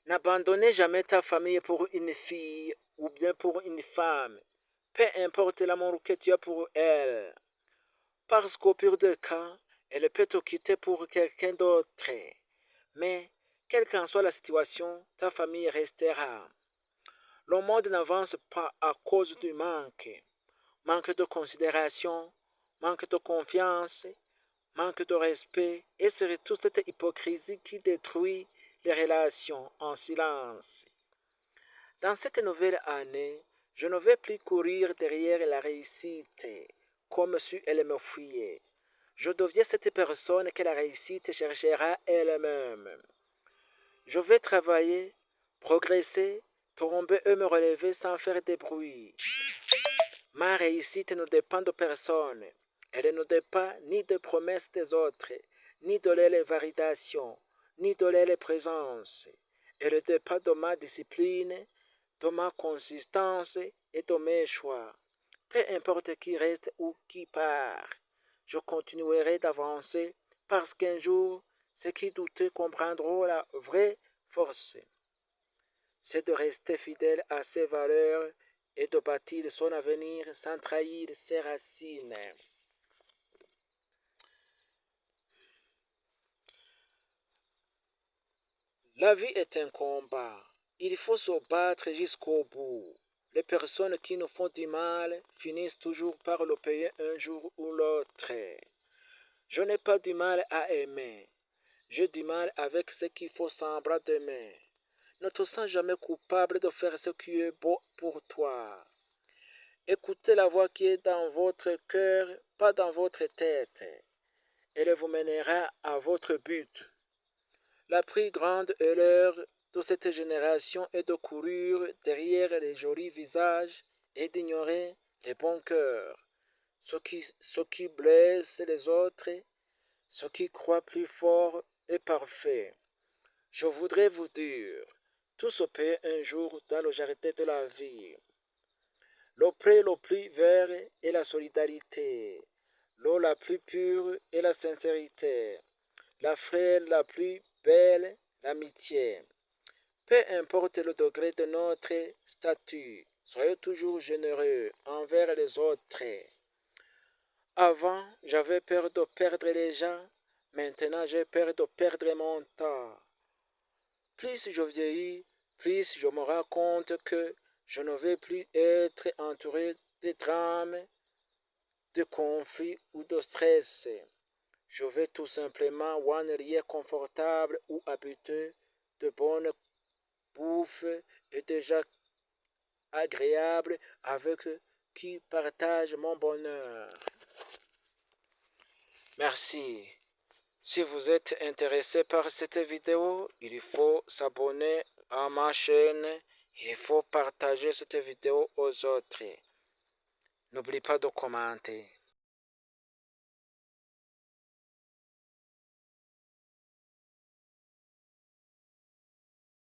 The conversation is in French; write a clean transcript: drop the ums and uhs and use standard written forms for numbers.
N'abandonnez jamais ta famille pour une fille ou bien pour une femme, peu importe l'amour que tu as pour elle, parce qu'au pire des cas, elle peut te quitter pour quelqu'un d'autre. Mais, quelle qu'en soit la situation, ta famille restera. Le monde n'avance pas à cause du manque de considération, manque de confiance, manque de respect et surtout cette hypocrisie qui détruit les relations en silence. Dans cette nouvelle année, je ne vais plus courir derrière la réussite comme si elle me fuyait. Je deviens cette personne que la réussite cherchera elle-même. Je vais travailler, progresser, tomber et me relever sans faire de bruit. Ma réussite ne dépend de personne. Elle ne dépend ni des promesses des autres, ni de leur validation, ni de leur présence. Elle dépend de ma discipline, de ma consistance et de mes choix. Peu importe qui reste ou qui part, je continuerai d'avancer parce qu'un jour, ceux qui doutent comprendront la vraie force. C'est de rester fidèle à ses valeurs et de bâtir son avenir sans trahir ses racines. La vie est un combat. Il faut se battre jusqu'au bout. Les personnes qui nous font du mal finissent toujours par le payer un jour ou l'autre. Je n'ai pas du mal à aimer. J'ai du mal avec ce qu'il faut semblant d'aimer. Ne te sens jamais coupable de faire ce qui est beau pour toi. Écoutez la voix qui est dans votre cœur, pas dans votre tête. Elle vous mènera à votre but. La plus grande erreur de cette génération est de courir derrière les jolis visages et d'ignorer les bons cœurs. Ceux qui blessent les autres, ceux qui croient plus fort et parfait. Je voudrais vous dire, tout se paie un jour dans le jardin de la vie. Le prêt le plus vert est la solidarité, l'eau la plus pure est la sincérité, la fleur la plus belle, l'amitié. Peu importe le degré de notre statut, soyez toujours généreux envers les autres. Avant, j'avais peur de perdre les gens, maintenant j'ai peur de perdre mon temps. Plus je vieillis, plus je me rends compte que je ne vais plus être entouré de drames, de conflits ou de stress. Je vais tout simplement ou un lieu confortable ou habiter de bonne bouffe et déjà agréable avec qui partage mon bonheur. Merci. Si vous êtes intéressé par cette vidéo, il faut s'abonner à ma chaîne. Il faut partager cette vidéo aux autres. N'oublie pas de commenter.